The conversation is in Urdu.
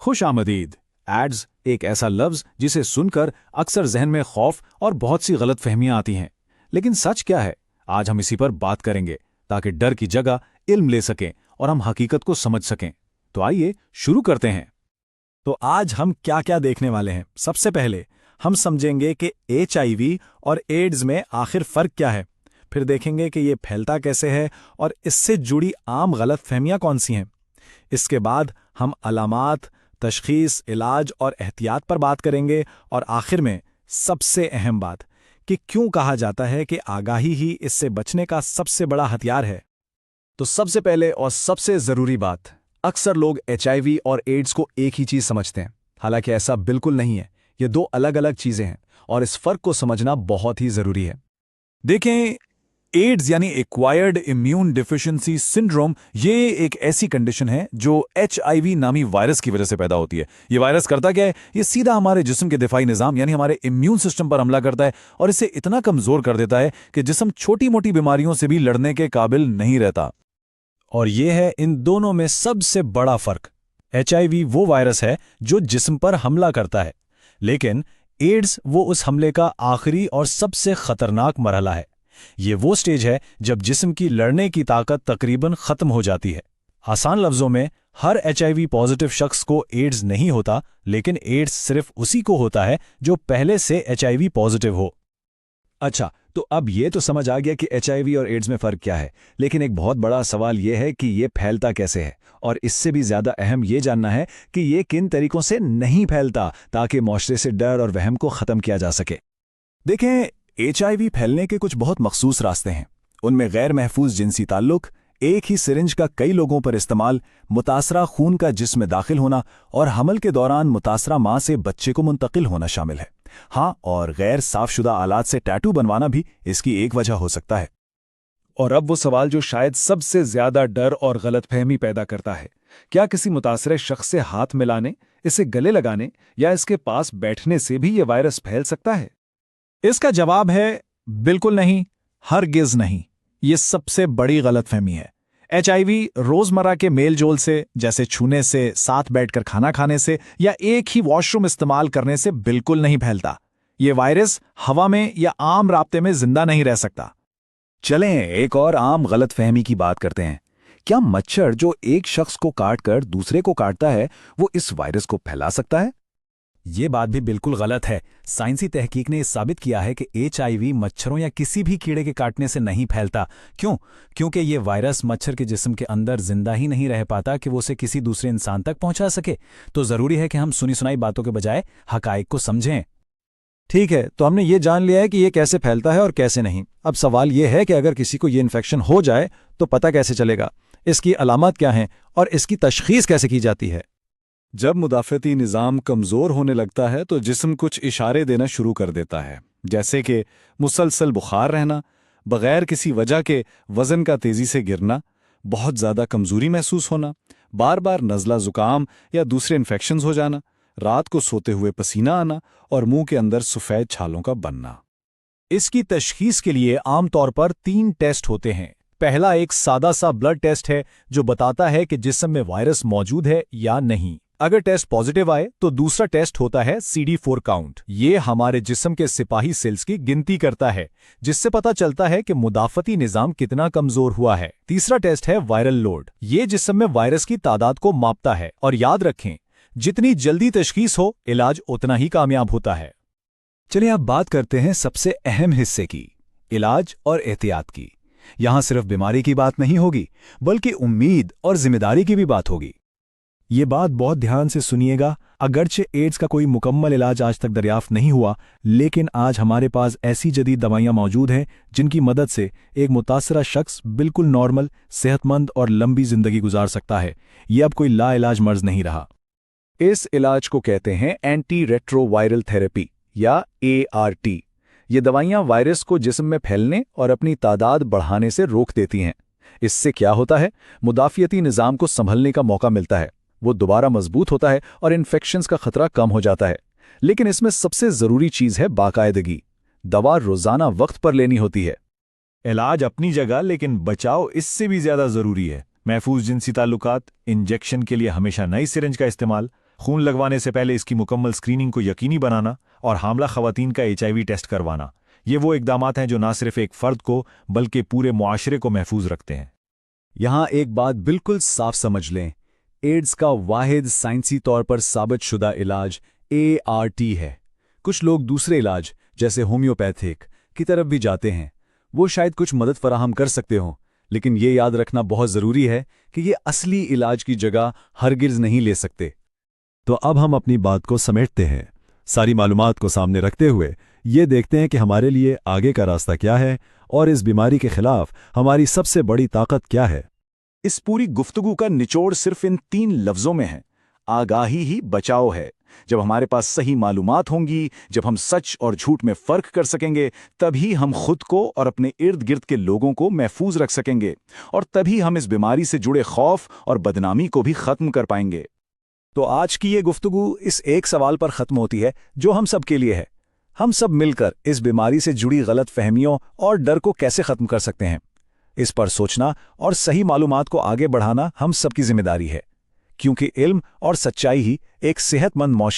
خوش آمدید۔ ایڈز ایک ایسا لفظ جسے سن کر اکثر ذہن میں خوف اور بہت سی غلط فہمیاں آتی ہیں، لیکن سچ کیا ہے؟ آج ہم اسی پر بات کریں گے تاکہ ڈر کی جگہ علم لے سکیں اور ہم حقیقت کو سمجھ سکیں۔ تو آئیے شروع کرتے ہیں۔ تو آج ہم کیا کیا دیکھنے والے ہیں؟ سب سے پہلے ہم سمجھیں گے کہ HIV اور ایڈز میں آخر فرق کیا ہے، پھر دیکھیں گے کہ یہ پھیلتا کیسے ہے اور اس سے جڑی عام غلط فہمیاں کون سی ہیں۔ اس کے بعد ہم علامات، تشخیص، علاج اور احتیاط پر بات کریں گے، اور آخر میں سب سے اہم بات کہ کیوں کہا جاتا ہے کہ آگاہی ہی اس سے بچنے کا سب سے بڑا ہتھیار ہے۔ تو سب سے پہلے اور سب سے ضروری بات، اکثر لوگ HIV اور ایڈز کو ایک ہی چیز سمجھتے ہیں، حالانکہ ایسا بالکل نہیں ہے۔ یہ دو الگ الگ چیزیں ہیں اور اس فرق کو سمجھنا بہت ہی ضروری ہے۔ دیکھیں، ایڈز یعنی ایکوائرڈ امیون ڈیفیشنسی سنڈروم، یہ ایک ایسی کنڈیشن ہے جو HIV نامی وائرس کی وجہ سے پیدا ہوتی ہے۔ یہ وائرس کرتا کیا ہے؟ یہ سیدھا ہمارے جسم کے دفاعی نظام یعنی ہمارے امیون سسٹم پر حملہ کرتا ہے اور اسے اتنا کمزور کر دیتا ہے کہ جسم چھوٹی موٹی بیماریوں سے بھی لڑنے کے قابل نہیں رہتا۔ اور یہ ہے ان دونوں میں سب سے بڑا فرق۔ HIV وہ وائرس ہے جو جسم پر حملہ کرتا ہے، لیکن ایڈز وہ اس حملے کا آخری اور سب سے خطرناک مرحلہ ہے۔ یہ وہ سٹیج ہے جب جسم کی لڑنے کی طاقت تقریباً ختم ہو جاتی ہے۔ آسان لفظوں میں، ہر HIV پازیٹیو شخص کو ایڈز نہیں ہوتا، لیکن ایڈز صرف اسی کو ہوتا ہے جو پہلے سے HIV پازیٹیو ہو۔ اچھا، تو اب یہ تو سمجھ آ گیا کہ HIV اور ایڈز میں فرق کیا ہے، لیکن ایک بہت بڑا سوال یہ ہے کہ یہ پھیلتا کیسے ہے، اور اس سے بھی زیادہ اہم یہ جاننا ہے کہ یہ کن طریقوں سے نہیں پھیلتا تاکہ معاشرے سے ڈر اور وہم کو ختم کیا جا سکے۔ دیکھیں، HIV پھیلنے کے کچھ بہت مخصوص راستے ہیں۔ ان میں غیر محفوظ جنسی تعلق، ایک ہی سرنج کا کئی لوگوں پر استعمال، متاثرہ خون کا جسم میں داخل ہونا، اور حمل کے دوران متاثرہ ماں سے بچے کو منتقل ہونا شامل ہے۔ ہاں، اور غیر صاف شدہ آلات سے ٹیٹو بنوانا بھی اس کی ایک وجہ ہو سکتا ہے۔ اور اب وہ سوال جو شاید سب سے زیادہ ڈر اور غلط فہمی پیدا کرتا ہے، کیا کسی متاثرہ شخص سے ہاتھ ملانے، اسے گلے لگانے یا اس کے پاس بیٹھنے سے بھی یہ وائرس پھیل سکتا ہے؟ اس کا جواب ہے بالکل نہیں، ہرگز نہیں۔ یہ سب سے بڑی غلط فہمی ہے۔ HIV روزمرہ کے میل جول سے، جیسے چھونے سے، ساتھ بیٹھ کر کھانا کھانے سے یا ایک ہی واش روم استعمال کرنے سے بالکل نہیں پھیلتا۔ یہ وائرس ہوا میں یا عام رابطے میں زندہ نہیں رہ سکتا۔ چلیں ایک اور عام غلط فہمی کی بات کرتے ہیں۔ کیا مچھر جو ایک شخص کو کاٹ کر دوسرے کو کاٹتا ہے وہ اس وائرس کو پھیلا سکتا ہے؟ یہ بات بھی بالکل غلط ہے۔ سائنسی تحقیق نے یہ ثابت کیا ہے کہ HIV مچھروں یا کسی بھی کیڑے کے کاٹنے سے نہیں پھیلتا۔ کیونکہ یہ وائرس مچھر کے جسم کے اندر زندہ ہی نہیں رہ پاتا کہ وہ اسے کسی دوسرے انسان تک پہنچا سکے۔ تو ضروری ہے کہ ہم سنی سنائی باتوں کے بجائے حقائق کو سمجھیں۔ ٹھیک ہے، تو ہم نے یہ جان لیا ہے کہ یہ کیسے پھیلتا ہے اور کیسے نہیں۔ اب سوال یہ ہے کہ اگر کسی کو یہ انفیکشن ہو جائے تو پتہ کیسے چلے گا؟ اس کی علامات کیا ہیں اور اس کی تشخیص کیسے کی جاتی ہے؟ جب مدافعتی نظام کمزور ہونے لگتا ہے تو جسم کچھ اشارے دینا شروع کر دیتا ہے، جیسے کہ مسلسل بخار رہنا، بغیر کسی وجہ کے وزن کا تیزی سے گرنا، بہت زیادہ کمزوری محسوس ہونا، بار بار نزلہ زکام یا دوسرے انفیکشنز ہو جانا، رات کو سوتے ہوئے پسینہ آنا اور منہ کے اندر سفید چھالوں کا بننا۔ اس کی تشخیص کے لیے عام طور پر 3 ٹیسٹ ہوتے ہیں۔ پہلا ایک سادہ سا بلڈ ٹیسٹ ہے جو بتاتا ہے کہ جسم میں وائرس موجود ہے یا نہیں۔ اگر ٹیسٹ پازیٹیو آئے تو دوسرا ٹیسٹ ہوتا ہے CD4 کاؤنٹ۔ یہ ہمارے جسم کے سپاہی سیلز کی گنتی کرتا ہے، جس سے پتہ چلتا ہے کہ مدافعتی نظام کتنا کمزور ہوا ہے۔ تیسرا ٹیسٹ ہے وائرل لوڈ۔ یہ جسم میں وائرس کی تعداد کو ماپتا ہے، اور یاد رکھیں، جتنی جلدی تشخیص ہو، علاج اتنا ہی کامیاب ہوتا ہے۔ چلیں اب بات کرتے ہیں سب سے اہم حصے کی، علاج اور احتیاط کی۔ یہاں صرف بیماری کی بات نہیں ہوگی، بلکہ امید اور ذمہ داری کی بھی بات ہوگی۔ یہ بات بہت دھیان سے سنیے گا۔ اگرچہ ایڈز کا کوئی مکمل علاج آج تک دریافت نہیں ہوا، لیکن آج ہمارے پاس ایسی جدید دوائیاں موجود ہیں جن کی مدد سے ایک متاثرہ شخص بالکل نارمل، صحت مند اور لمبی زندگی گزار سکتا ہے۔ یہ اب کوئی لا علاج مرض نہیں رہا۔ اس علاج کو کہتے ہیں اینٹی ریٹرو وائرل تھراپی یا ART۔ یہ دوائیاں وائرس کو جسم میں پھیلنے اور اپنی تعداد بڑھانے سے روک دیتی ہیں۔ اس سے کیا ہوتا ہے؟ مدافعتی نظام کو سنبھلنے کا موقع ملتا ہے، وہ دوبارہ مضبوط ہوتا ہے اور انفیکشنز کا خطرہ کم ہو جاتا ہے۔ لیکن اس میں سب سے ضروری چیز ہے باقاعدگی۔ دوا روزانہ وقت پر لینی ہوتی ہے۔ علاج اپنی جگہ، لیکن بچاؤ اس سے بھی زیادہ ضروری ہے۔ محفوظ جنسی تعلقات، انجیکشن کے لیے ہمیشہ نئی سرنج کا استعمال، خون لگوانے سے پہلے اس کی مکمل اسکریننگ کو یقینی بنانا اور حاملہ خواتین کا HIV ٹیسٹ کروانا، یہ وہ اقدامات ہیں جو نہ صرف ایک فرد کو بلکہ پورے معاشرے کو محفوظ رکھتے ہیں۔ یہاں ایک بات بالکل صاف سمجھ لیں، ایڈز کا واحد سائنسی طور پر ثابت شدہ علاج ART ہے۔ کچھ لوگ دوسرے علاج جیسے ہومیوپیتھک کی طرف بھی جاتے ہیں، وہ شاید کچھ مدد فراہم کر سکتے ہوں، لیکن یہ یاد رکھنا بہت ضروری ہے کہ یہ اصلی علاج کی جگہ ہرگز نہیں لے سکتے۔ تو اب ہم اپنی بات کو سمیٹتے ہیں، ساری معلومات کو سامنے رکھتے ہوئے یہ دیکھتے ہیں کہ ہمارے لیے آگے کا راستہ کیا ہے اور اس بیماری کے خلاف ہماری سب سے بڑی طاقت کیا ہے۔ اس پوری گفتگو کا نچوڑ صرف ان 3 لفظوں میں ہے: آگاہی ہی بچاؤ ہے۔ جب ہمارے پاس صحیح معلومات ہوں گی، جب ہم سچ اور جھوٹ میں فرق کر سکیں گے، تبھی ہم خود کو اور اپنے ارد گرد کے لوگوں کو محفوظ رکھ سکیں گے، اور تبھی ہم اس بیماری سے جڑے خوف اور بدنامی کو بھی ختم کر پائیں گے۔ تو آج کی یہ گفتگو اس ایک سوال پر ختم ہوتی ہے جو ہم سب کے لیے ہے: ہم سب مل کر اس بیماری سے جڑی غلط فہمیوں اور ڈر کو کیسے ختم کر سکتے ہیں؟ اس پر سوچنا اور صحیح معلومات کو آگے بڑھانا ہم سب کی ذمہ داری ہے، کیونکہ علم اور سچائی ہی ایک صحت مند معاشرے